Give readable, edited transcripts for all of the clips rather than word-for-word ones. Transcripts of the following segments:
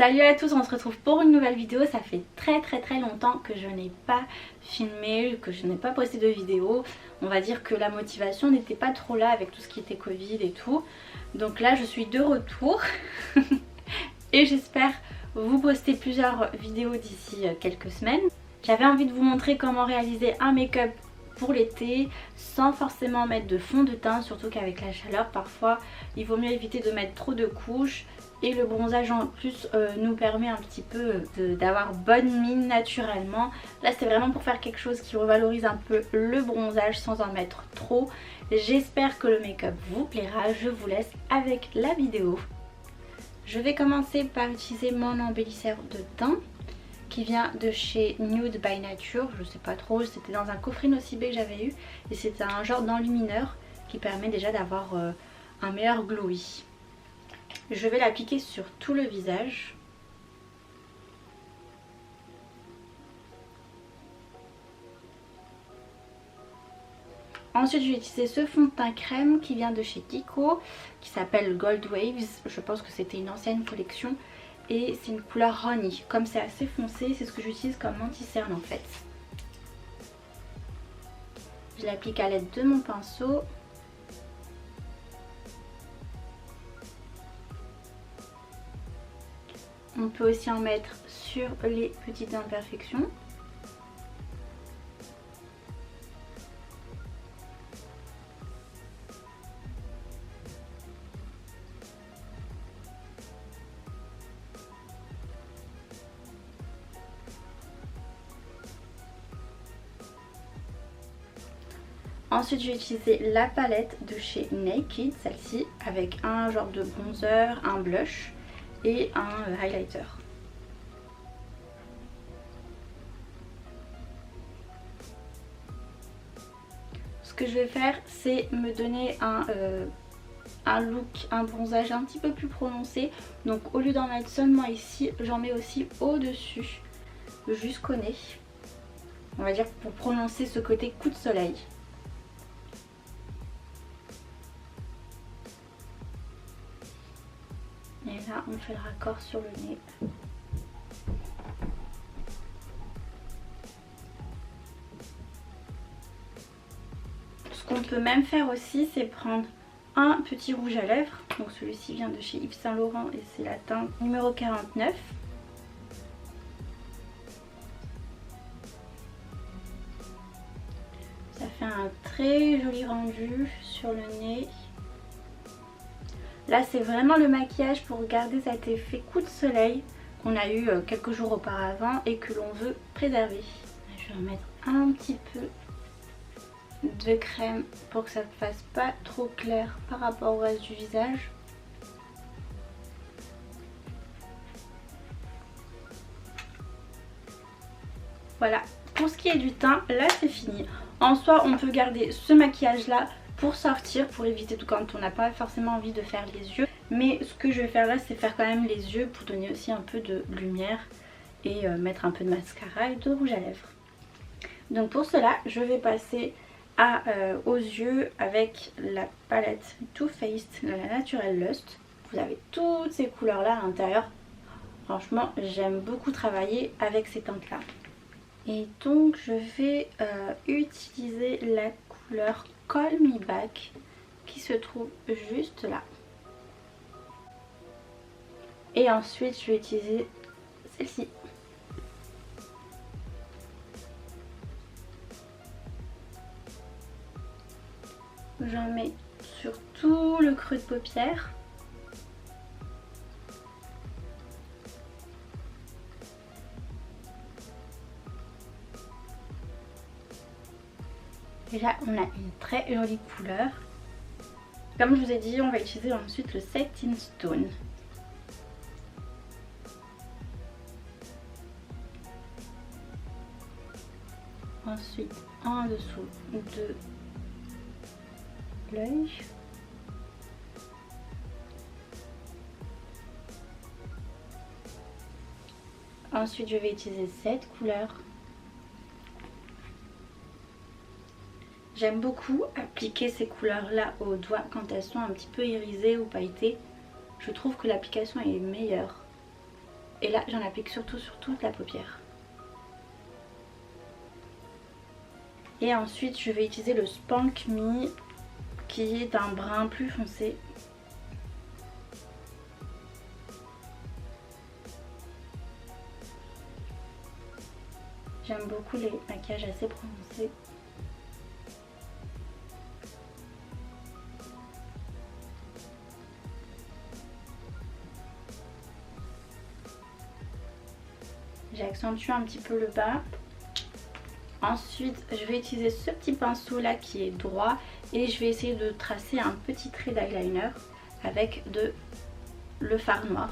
Salut à tous, on se retrouve pour une nouvelle vidéo. Ça fait très longtemps que je n'ai pas filmé, que je n'ai pas posté de vidéo. On va dire que la motivation n'était pas trop là avec tout ce qui était Covid et tout. Donc là je suis de retour et j'espère vous poster plusieurs vidéos d'ici quelques semaines. J'avais envie de vous montrer comment réaliser un make-up pour l'été sans forcément mettre de fond de teint, surtout qu'avec la chaleur parfois il vaut mieux éviter de mettre trop de couches. Et le bronzage en plus nous permet un petit peu d'avoir bonne mine naturellement. Là c'est vraiment pour faire quelque chose qui revalorise un peu le bronzage sans en mettre trop. J'espère que le make-up vous plaira. Je vous laisse avec la vidéo. Je vais commencer par utiliser mon embellisseur de teint qui vient de chez Nude by Nature. Je sais pas trop, c'était dans un coffret Nocibé que j'avais eu. Et c'est un genre d'enlumineur qui permet déjà d'avoir un meilleur glowy. Je vais l'appliquer sur tout le visage. Ensuite je vais utiliser ce fond de teint crème qui vient de chez Kiko, qui s'appelle Gold Waves. Je pense que c'était une ancienne collection. Et c'est une couleur honey. Comme c'est assez foncé, c'est ce que j'utilise comme anti-cerne en fait. Je l'applique à l'aide de mon pinceau. On peut aussi en mettre sur les petites imperfections. Ensuite je vais utiliser la palette de chez Naked, celle-ci, avec un genre de bronzer, un blush et un highlighter. Ce que je vais faire, c'est me donner un look, un bronzage un petit peu plus prononcé. Donc au lieu d'en mettre seulement ici, j'en mets aussi au-dessus, jusqu'au nez. On va dire pour prononcer ce côté coup de soleil. Et là on fait le raccord sur le nez. Ce qu'on peut même faire aussi, c'est prendre un petit rouge à lèvres. Donc celui-ci vient de chez Yves Saint Laurent et c'est la teinte numéro 49. Ça fait un très joli rendu sur le nez. Là c'est vraiment le maquillage pour garder cet effet coup de soleil qu'on a eu quelques jours auparavant et que l'on veut préserver. Je vais en mettre un petit peu de crème pour que ça ne fasse pas trop clair par rapport au reste du visage. Voilà, pour ce qui est du teint, là c'est fini. En soi on peut garder ce maquillage là pour sortir, pour éviter tout quand on n'a pas forcément envie de faire les yeux. Mais ce que je vais faire là, c'est faire quand même les yeux pour donner aussi un peu de lumière et mettre un peu de mascara et de rouge à lèvres. Donc pour cela, je vais passer aux yeux avec la palette Too Faced de la Natural Lust. Vous avez toutes ces couleurs là à l'intérieur. Franchement, j'aime beaucoup travailler avec ces teintes là. Et donc je vais utiliser la couleur Call Me Back qui se trouve juste là. Et ensuite je vais utiliser celle-ci. J'en mets sur tout le creux de paupière. Et là on a une très jolie couleur. Comme je vous ai dit, on va utiliser ensuite le Setting Stone. Ensuite en dessous de l'œil. Ensuite je vais utiliser cette couleur. J'aime beaucoup appliquer ces couleurs là aux doigts quand elles sont un petit peu irisées ou pailletées. Je trouve que l'application est meilleure. Et là j'en applique surtout sur toute la paupière. Et ensuite je vais utiliser le Spank Me qui est d'un brun plus foncé. J'aime beaucoup les maquillages assez prononcés. J'accentue un petit peu le bas. Ensuite je vais utiliser ce petit pinceau là qui est droit et je vais essayer de tracer un petit trait d'eyeliner avec le fard noir.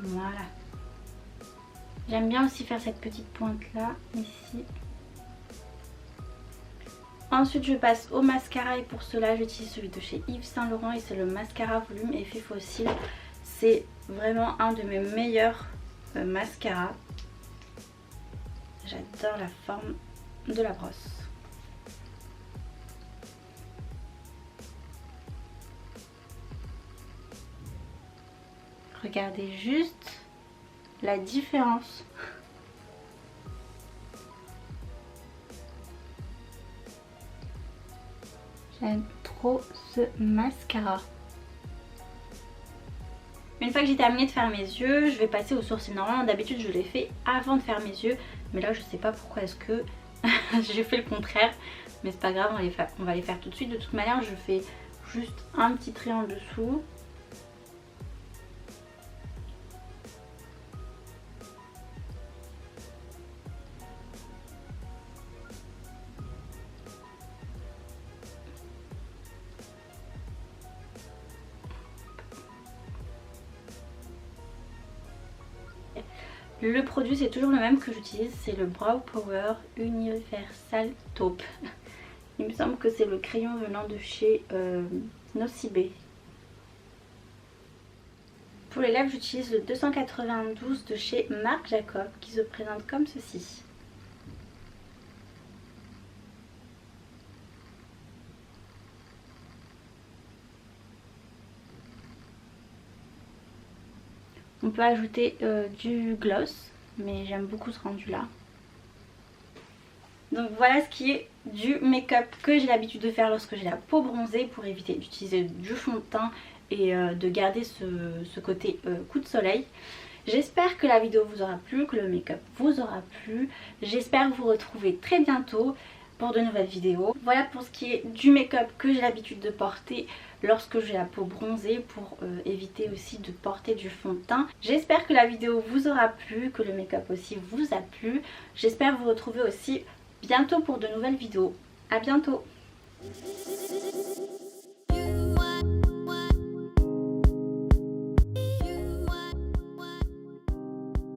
Voilà. J'aime bien aussi faire cette petite pointe là, ici. Ensuite je passe au mascara et pour cela j'utilise celui de chez Yves Saint Laurent et c'est le mascara volume effet fossile. C'est vraiment un de mes meilleurs mascaras. J'adore la forme de la brosse. Regardez juste la différence. J'aime trop ce mascara. Une fois que j'ai terminé de faire mes yeux, je vais passer aux sourcils. Normalement d'habitude je les fais avant de faire mes yeux, mais là je sais pas pourquoi est-ce que j'ai fait le contraire. Mais c'est pas grave, on va les faire tout de suite. De toute manière je fais juste un petit trait en dessous. Le produit c'est toujours le même que j'utilise, c'est le Brow Power Universal Taupe. Il me semble que c'est le crayon venant de chez Nocibé. Pour les lèvres j'utilise le 292 de chez Marc Jacob qui se présente comme ceci. On peut ajouter du gloss, mais j'aime beaucoup ce rendu là. Donc voilà ce qui est du make-up que j'ai l'habitude de faire lorsque j'ai la peau bronzée pour éviter d'utiliser du fond de teint et de garder ce côté coup de soleil. J'espère que la vidéo vous aura plu, que le make-up vous aura plu. J'espère vous retrouver très bientôt pour de nouvelles vidéos. Voilà pour ce qui est du make-up que j'ai l'habitude de porter lorsque j'ai la peau bronzée pour éviter aussi de porter du fond de teint. J'espère que la vidéo vous aura plu, que le make-up aussi vous a plu. J'espère vous retrouver aussi bientôt pour de nouvelles vidéos. À bientôt!